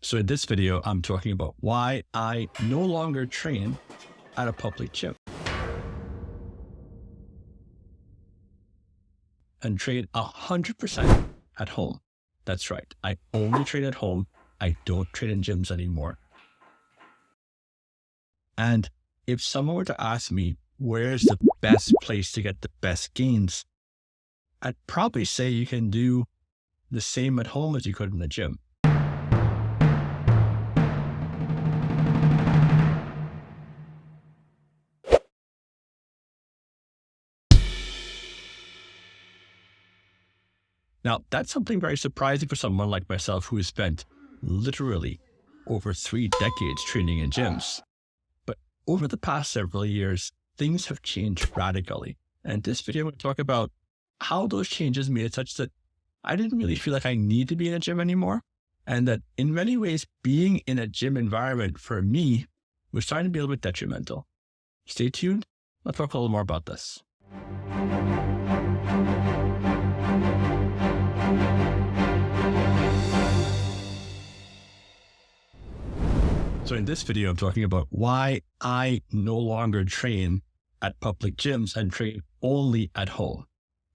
So in this video, I'm talking about why I no longer train at a public gym and train 100% at home. That's right. I only train at home. I don't train in gyms anymore. And if someone were to ask me, where's the best place to get the best gains? I'd probably say you can do the same at home as you could in the gym. Now, that's something very surprising for someone like myself who has spent literally over 3 decades training in gyms. But over the past several years, things have changed radically. And in this video, I'm going to talk about how those changes made it such that I didn't really feel like I need to be in a gym anymore. And that in many ways, being in a gym environment for me was starting to be a little bit detrimental. Stay tuned. I'll talk a little more about this. So in this video, I'm talking about why I no longer train at public gyms and train only at home.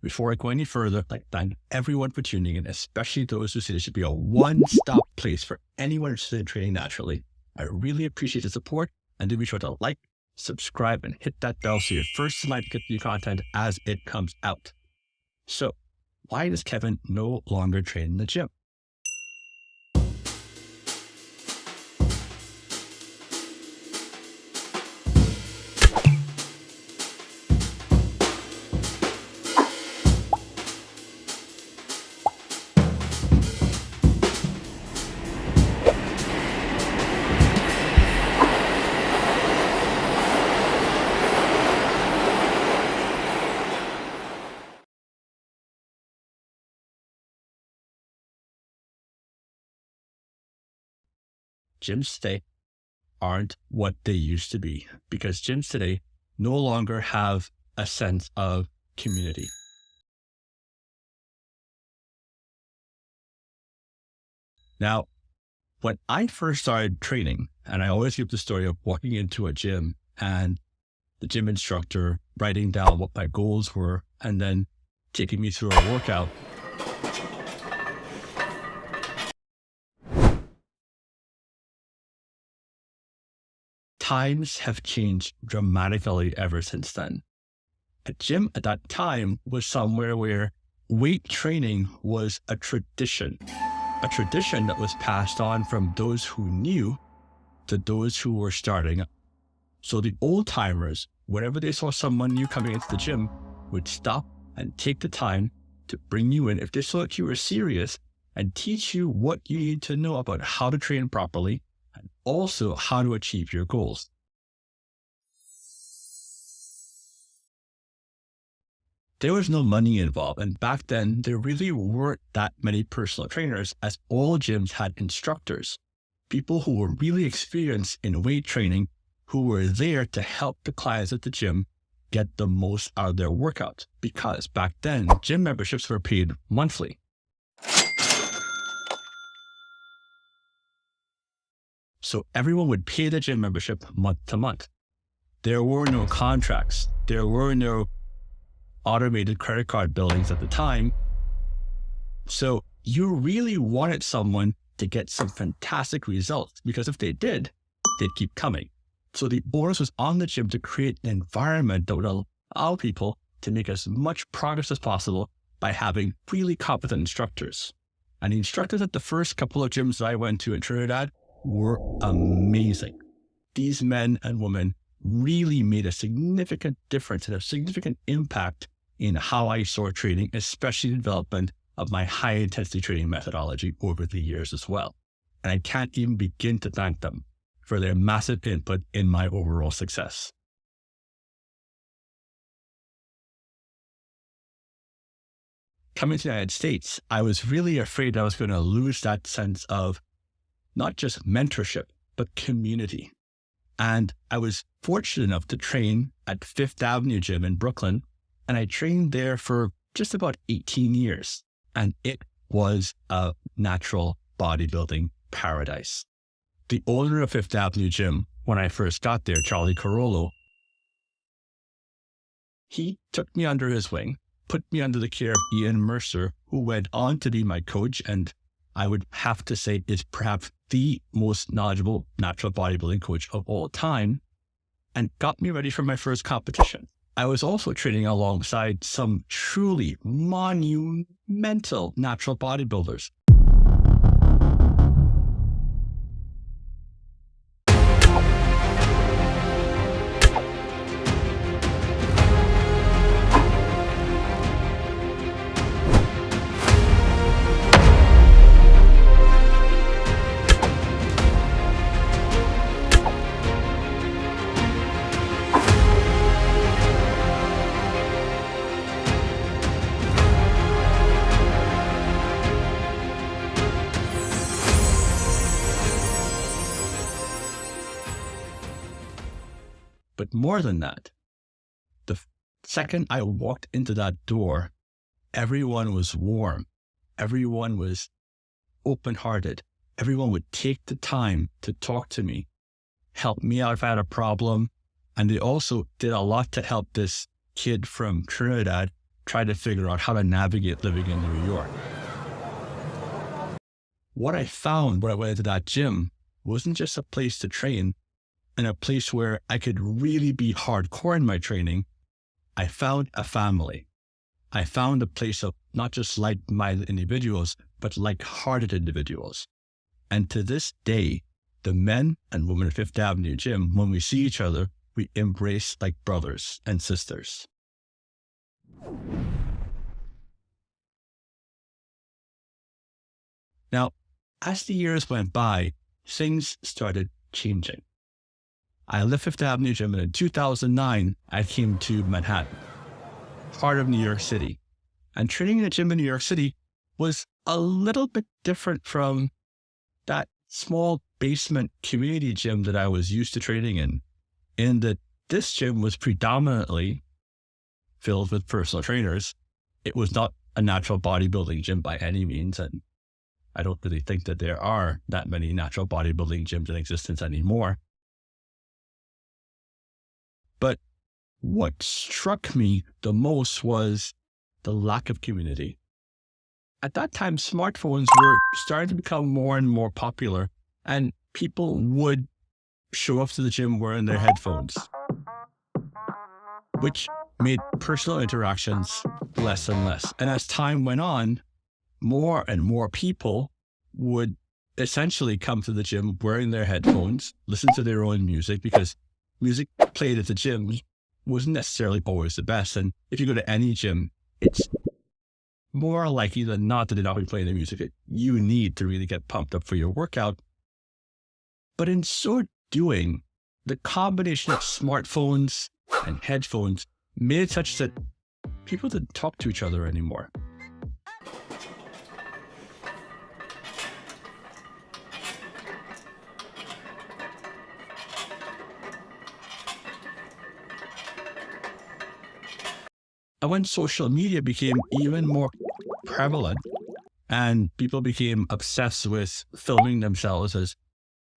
Before I go any further, I'd like to thank everyone for tuning in, especially those who say there should be a one-stop place for anyone interested in training naturally. I really appreciate the support, and do be sure to like, subscribe, and hit that bell so you're first in line to get new content as it comes out. So why does Kevin no longer train in the gym? Gyms today aren't what they used to be because gyms today no longer have a sense of community. Now, when I first started training, and I always give the story of walking into a gym and the gym instructor writing down what my goals were and then taking me through a workout. Times have changed dramatically ever since then. A gym at that time was somewhere where weight training was a tradition that was passed on from those who knew to those who were starting. So the old timers, whenever they saw someone new coming into the gym, would stop and take the time to bring you in if they saw that you were serious and teach you what you need to know about how to train properly and also how to achieve your goals. There was no money involved, and back then there really weren't that many personal trainers, as all gyms had instructors, people who were really experienced in weight training, who were there to help the clients at the gym get the most out of their workout, because back then gym memberships were paid monthly. So everyone would pay the gym membership month to month. There were no contracts. There were no automated credit card billings at the time. So you really wanted someone to get some fantastic results, because if they did, they'd keep coming. So the onus was on the gym to create an environment that would allow people to make as much progress as possible by having really competent instructors. And the instructors at the first couple of gyms that I went to in Trinidad were amazing. These men and women really made a significant difference and a significant impact in how I saw training, especially the development of my high intensity training methodology over the years as well. And I can't even begin to thank them for their massive input in my overall success. Coming to the United States, I was really afraid I was going to lose that sense of not just mentorship, but community. And I was fortunate enough to train at Fifth Avenue Gym in Brooklyn, and I trained there for just about 18 years. And it was a natural bodybuilding paradise. The owner of Fifth Avenue Gym, when I first got there, Charlie Carollo, he took me under his wing, put me under the care of Ian Mercer, who went on to be my coach, and I would have to say is perhaps the most knowledgeable natural bodybuilding coach of all time, and got me ready for my first competition. I was also training alongside some truly monumental natural bodybuilders. But more than that, the second I walked into that door, everyone was warm. Everyone was open-hearted. Everyone would take the time to talk to me, help me out if I had a problem. And they also did a lot to help this kid from Trinidad try to figure out how to navigate living in New York. What I found when I went into that gym wasn't just a place to train, and a place where I could really be hardcore in my training. I found a family. I found a place of not just like-minded individuals, but like-hearted individuals. And to this day, the men and women at Fifth Avenue Gym, when we see each other, we embrace like brothers and sisters. Now, as the years went by, things started changing. I left Fifth Avenue Gym, and in 2009, I came to Manhattan, part of New York City. And training in a gym in New York City was a little bit different from that small basement community gym that I was used to training in that this gym was predominantly filled with personal trainers. It was not a natural bodybuilding gym by any means, and I don't really think that there are that many natural bodybuilding gyms in existence anymore. But what struck me the most was the lack of community. At that time, smartphones were starting to become more and more popular, and people would show up to the gym wearing their headphones, which made personal interactions less and less. And as time went on, more and more people would essentially come to the gym wearing their headphones, listen to their own music, because music played at the gym wasn't necessarily always the best. And if you go to any gym, it's more likely than not that they're not going to play the music that you need to really get pumped up for your workout. But in so doing, the combination of smartphones and headphones made it such that people didn't talk to each other anymore. And when social media became even more prevalent and people became obsessed with filming themselves as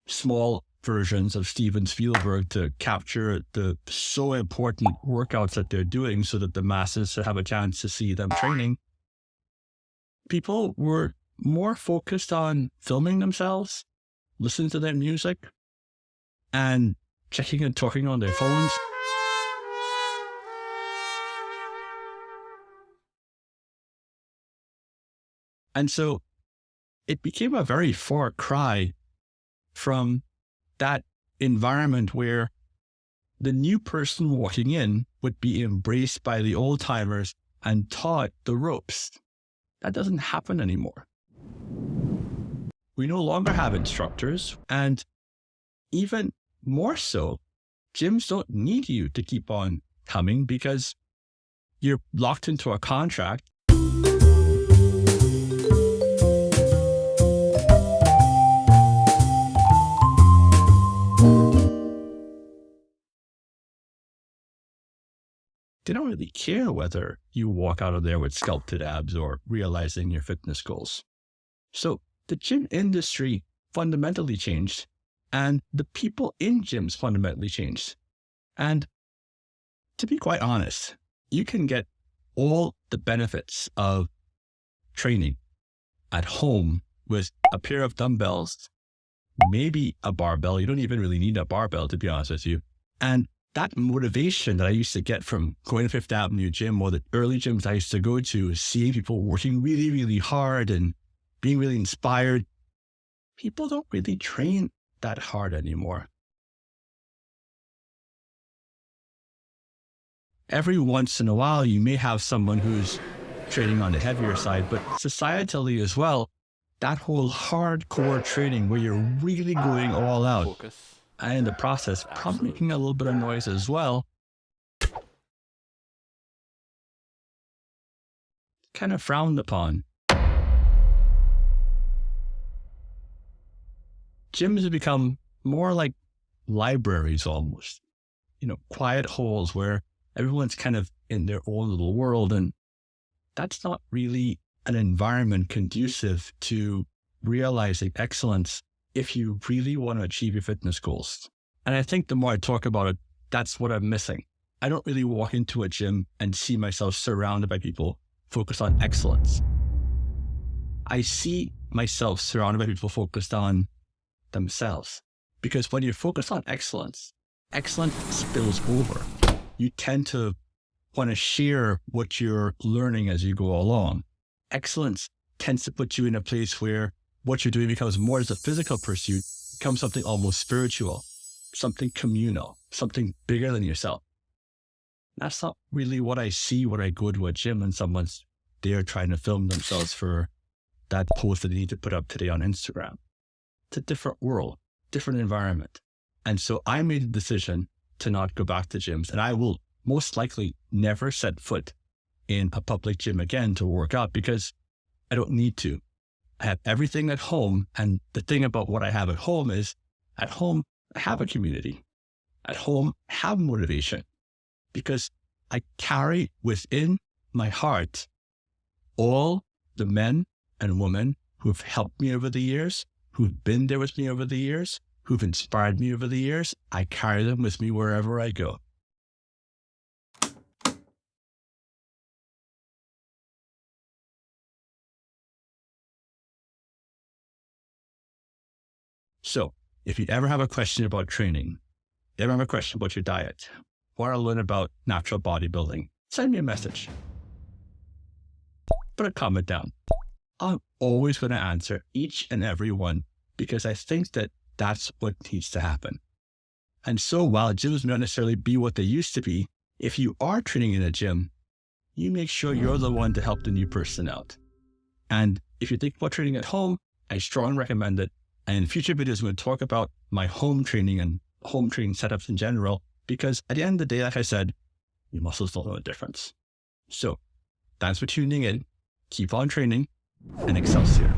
small versions of Steven Spielberg to capture the so important workouts that they're doing so that the masses have a chance to see them training, people were more focused on filming themselves, listening to their music, and checking and talking on their phones. And so it became a very far cry from that environment where the new person walking in would be embraced by the old timers and taught the ropes. That doesn't happen anymore. We no longer have instructors, and even more so, gyms don't need you to keep on coming because you're locked into a contract. They don't really care whether you walk out of there with sculpted abs or realizing your fitness goals. So the gym industry fundamentally changed, and the people in gyms fundamentally changed. And to be quite honest, you can get all the benefits of training at home with a pair of dumbbells, maybe a barbell. You don't even really need a barbell, to be honest with you. And that motivation that I used to get from going to Fifth Avenue gym, or the early gyms I used to go to, seeing people working really, really hard and being really inspired, people don't really train that hard anymore. Every once in a while, you may have someone who's training on the heavier side, but societally as well, that whole hardcore training where you're really going all out, Focus. and in the process, probably making a little bit of noise as well, kind of frowned upon. Gyms have become more like libraries almost, quiet holes where everyone's kind of in their own little world. And that's not really an environment conducive to realizing excellence if you really want to achieve your fitness goals. And I think the more I talk about it, that's what I'm missing. I don't really walk into a gym and see myself surrounded by people focused on excellence. I see myself surrounded by people focused on themselves. Because when you're focused on excellence, excellence spills over. You tend to want to share what you're learning as you go along. Excellence tends to put you in a place where what you're doing becomes more as a physical pursuit, becomes something almost spiritual, something communal, something bigger than yourself. That's not really what I see when I go to a gym and someone's there trying to film themselves for that post that they need to put up today on Instagram. It's a different world, different environment. And so I made a decision to not go back to gyms, and I will most likely never set foot in a public gym again to work out because I don't need to. I have everything at home. And the thing about what I have at home is at home, I have a community. At home, I have motivation because I carry within my heart all the men and women who've helped me over the years, who've been there with me over the years, who've inspired me over the years. I carry them with me wherever I go. So if you ever have a question about training, you ever have a question about your diet, want to learn about natural bodybuilding, send me a message. Put a comment down. I'm always going to answer each and every one because I think that that's what needs to happen. And so while gyms may not necessarily be what they used to be, if you are training in a gym, you make sure you're the one to help the new person out. And if you think about training at home, I strongly recommend it. And in future videos, we'll talk about my home training and home training setups in general, because at the end of the day, like I said, your muscles don't know the difference. So thanks for tuning in. Keep on training, and Excelsior.